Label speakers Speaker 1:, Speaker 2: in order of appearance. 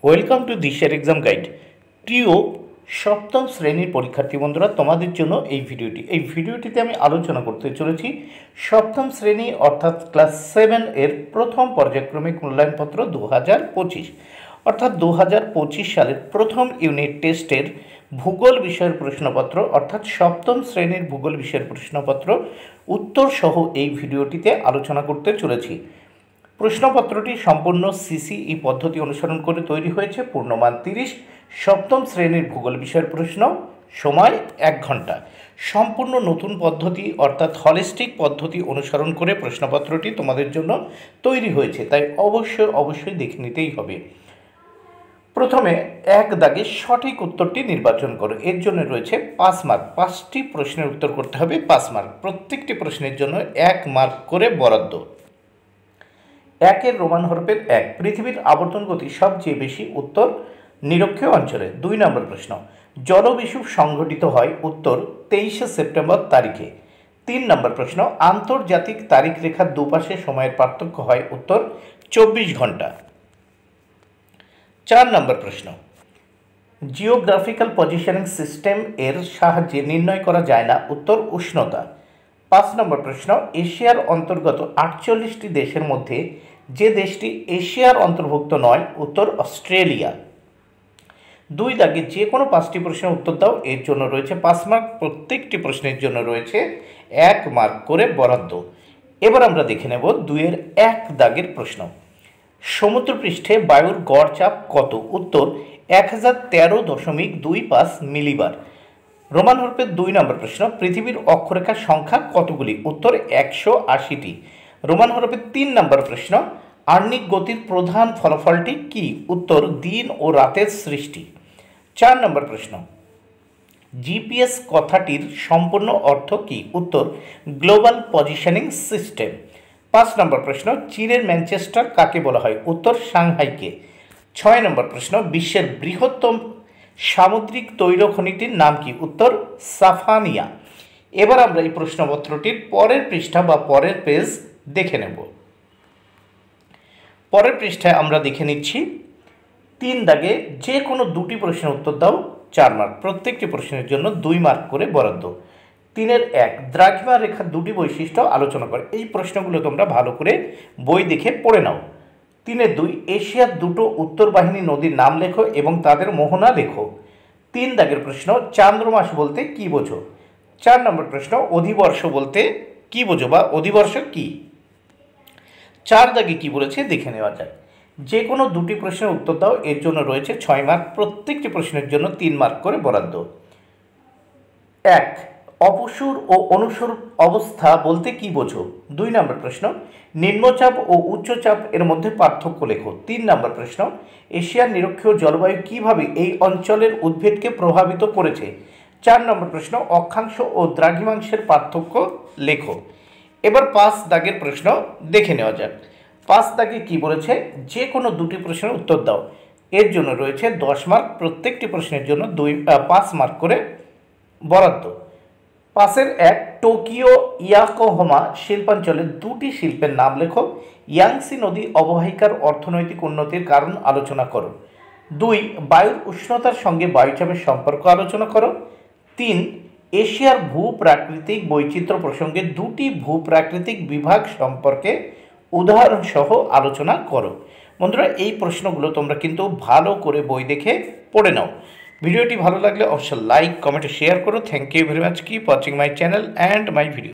Speaker 1: Welcome to দিশার exam guide. প্রিয় সপ্তম শ্রেণীর পরীক্ষার্থী বন্ধুরা, তোমাদের জন্য এই ভিডিওটিতে আমি আলোচনা করতে চলেছি সপ্তম শ্রেণী অর্থাৎ ক্লাস 7 এর প্রথম পর্যায়ক্রমিক মূল্যায়নপত্র 2025 অর্থাৎ 2025 সালের প্রথম ইউনিট টেস্টের ভূগোল বিষয়ের প্রশ্নপত্র অর্থাৎ সপ্তম শ্রেণীর ভূগোল বিষয়ের প্রশ্নপত্র উত্তর সহ এই ভিডিওটিতে আলোচনা করতে চলেছি। প্রশ্নপত্রটি সম্পূর্ণ সিসিই পদ্ধতি অনুসরণ করে তৈরি হয়েছে। পূর্ণমান 30, সপ্তম শ্রেণীর ভূগোল বিষয়ের প্রশ্ন, সময় 1 ঘন্টা। সম্পূর্ণ নতুন পদ্ধতি অর্থাৎ হলিস্টিক পদ্ধতি অনুসরণ করে প্রশ্নপত্রটি তোমাদের জন্য তৈরি হয়েছে, তাই অবশ্যই দেখে নিতেই হবে। প্রথমে 1 দাগে সঠিক উত্তরটি নির্বাচন করো। এর জন্য রয়েছে 5 মার্ক। 5টি প্রশ্নের উত্তর করতে হবে 5 মার্ক। প্রত্যেকটি প্রশ্নের জন্য 1 মার্ক করে বরাদ্দ। 1 রোমান হরফের 1, পৃথিবীর আবর্তন গতি সবচেয়ে বেশি, উত্তর নিরক্ষীয় অঞ্চলে। 2 নম্বর প্রশ্ন, জলবিষুব সংঘটিত হয়, উত্তর 23শে সেপ্টেম্বর তারিখে। 3 নম্বর প্রশ্ন, আন্তর্জাতিক তারিখ রেখার দুপাশে সময়ের পার্থক্য হয়, উত্তর 24 ঘন্টা। 4 নম্বর প্রশ্ন, জিওগ্রাফিক্যাল পজিশনিং সিস্টেম এর সাহায্যে নির্ণয় করা যায় না, উত্তর উষ্ণতা। 5 নম্বর প্রশ্ন, এশিয়ার অন্তর্গত 48টি দেশের মধ্যে যে দেশটি এশিয়ার অন্তর্ভুক্ত নয়, উত্তর অস্ট্রেলিয়া। 2 দাগে যে কোনো 5টি প্রশ্নের উত্তর দাও। এর জন্য রয়েছে 5 মার্ক। প্রত্যেকটি প্রশ্নের জন্য রয়েছে 1 মার্ক করে বরাদ্দ। এবার আমরা দেখে নেব 2 1 দাগের প্রশ্ন। সমুদ্রপৃষ্ঠে বায়ুর গড় চাপ কত, উত্তর 1013.25 মিলিবার। রোমান হরফের 2 নম্বর প্রশ্ন, পৃথিবীর অক্ষরেখার সংখ্যা কতগুলি, উত্তর 180টি। রোমান হরফের 3 নম্বর প্রশ্ন, আহ্নিক গতির প্রধান ফলাফলটি কি, উত্তর দিন ও রাতের সৃষ্টি। 4 নম্বর প্রশ্ন, জিপিএস কথাটির সম্পূর্ণ অর্থ কি, উত্তর গ্লোবাল পজিশনিং সিস্টেম। 5 নম্বর প্রশ্ন, চীনের ম্যানচেস্টার কাকে বলা হয়, উত্তর সাংহাইকে। 6 নম্বর প্রশ্ন, বিশ্বের বৃহত্তম সামুদ্রিক তৈল খনিটির নাম কি, উত্তর সাফানিয়া। এবার আমরা এই প্রশ্নপত্রটির পরের পৃষ্ঠা বা পরের পেজ দেখে নেব। পরের পৃষ্ঠায় আমরা দেখে নিচ্ছি 3 দাগে যে কোনো 2টি প্রশ্নের উত্তর দাও, 4 মার্ক। প্রত্যেকটি প্রশ্নের জন্য 2 মার্ক করে বরাদ্দ। 3 1, দ্রাঘিমা রেখার 2টি বৈশিষ্ট্য আলোচনা করে। এই প্রশ্নগুলো তোমরা ভালো করে বই দেখে পড়ে নাও। 3 2, এশিয়ার 2টো উত্তরবাহিনী নদীর নাম লেখো এবং তাদের মোহনা লেখো। 3 দাগের প্রশ্ন, চান্দ্রমাস বলতে কি বোঝো। 4 নম্বর প্রশ্ন, অধিবর্ষ বলতে কি বোঝো বা অধিবর্ষ কি। 4 দাগে কি বলেছে দেখে নেওয়া যায়। যে কোনো 2টি প্রশ্নের উত্তর দাও। এর জন্য রয়েছে 6 মার্ক। প্রত্যেকটি প্রশ্নের জন্য 3 মার্ক করে বরাদ্দ। 1, অপসূর ও অনুসূর অবস্থা বলতে কি বোঝো। 2 নম্বর প্রশ্ন, নিম্নচাপ ও উচ্চচাপ এর মধ্যে পার্থক্য লেখো। 3 নম্বর প্রশ্ন, এশিয়ার নিরক্ষীয় জলবায়ু কিভাবে এই অঞ্চলের উদ্ভিদকে প্রভাবিত করেছে। 4 নম্বর প্রশ্ন, অক্ষাংশ ও দ্রাঘিমাংশের পার্থক্য লেখো। এবার 5 দাগের প্রশ্ন দেখে নেওয়া যাক। 5 দাগে কি বলেছে, যে কোনো 2টি প্রশ্নের উত্তর দাও। এর জন্য রয়েছে 10 মার্ক। প্রত্যেকটি প্রশ্নের জন্য 5 মার্ক করে বরাদ্দ। 5 1, টোকিও ইয়াকোহামা শিল্পাঞ্চলের 2টি শিল্পের নাম লেখো। ইয়াংসি নদী অববাহিকার অর্থনৈতিক উন্নতির কারণ আলোচনা করো। 2, বায়ুর উষ্ণতার সঙ্গে বায়ুচাপের সম্পর্ক আলোচনা করো। 3, এশিয়ার ভূপ্রাকৃতিক বৈচিত্র্য প্রসঙ্গে 2টি ভূপ্রাকৃতিক বিভাগ সম্পর্কে উদাহরণসহ আলোচনা করো। বন্ধুরা, এই প্রশ্নগুলো তোমরা কিন্তু ভালো করে বই দেখে পড়ে নাও। ভিডিওটি ভালো লাগলে অবশ্যই লাইক, কমেন্ট, শেয়ার করো। Thank you very much. Keep watching my channel and my video.